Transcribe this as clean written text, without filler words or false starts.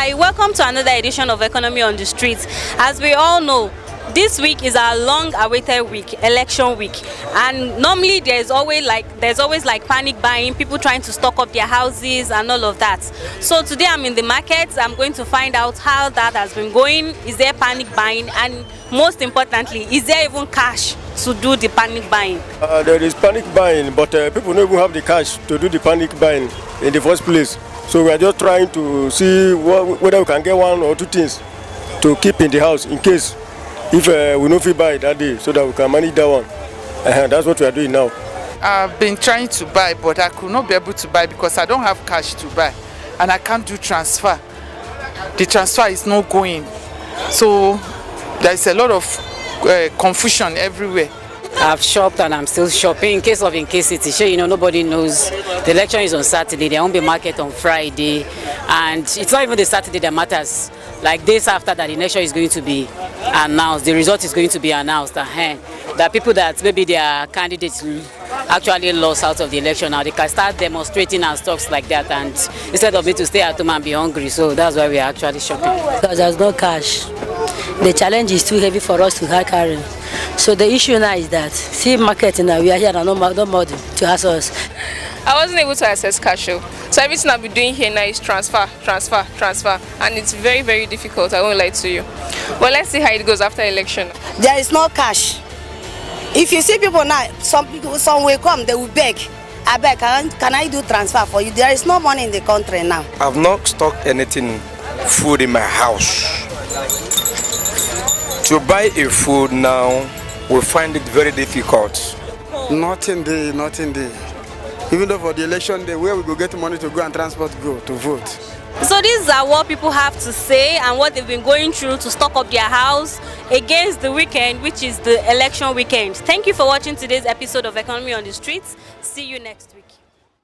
Hi, welcome to another edition of Economy on the Streets. As we all know, this week is our long-awaited week, election week, and normally there's always like panic buying, people trying to stock up their houses and all of that. So today I'm in the market. I'm going to find out how that has been going. Is there panic buying, and most importantly, is there even cash to do the panic buying? There is panic buying, but people don't even have the cash to do the panic buying in the first place. So we are just trying to see whether we can get one or two things to keep in the house in case if we don't feel buy that day, so that we can manage that one. That's what we are doing now. I've been trying to buy, but I could not be able to buy because I don't have cash to buy, and I can't do transfer. The transfer is not going, so there's a lot of confusion everywhere. I've shopped and I'm still shopping in case of incasity. Sure, you know, nobody knows. The election is on Saturday. There won't be market on Friday, and it's not even the Saturday that matters. Like days after that, the election is going to be announced. The result is going to be announced. There are people that maybe their candidates actually lost out of the election now. They can start demonstrating and stuff like that, and instead of me to stay at home and be hungry, so that's why we are actually shopping. Because there's no cash. The challenge is too heavy for us to carry. So the issue now is that, see market now, we are here and no more to ask us. I wasn't able to access cash, so everything I'll be doing here now is transfer, and it's very, very difficult. I won't lie to you. But let's see how it goes after election. There is no cash. If you see people now, some will come, they will beg. I beg, can I do transfer for you? There is no money in the country now. I've not stocked anything, food in my house. To buy a food now, we find it very difficult. Nothing there. Even though for the election day, where we go get money to go and transport go to vote. So these are what people have to say and what they've been going through to stock up their house against the weekend, which is the election weekend. Thank you for watching today's episode of Economy on the Streets. See you next week.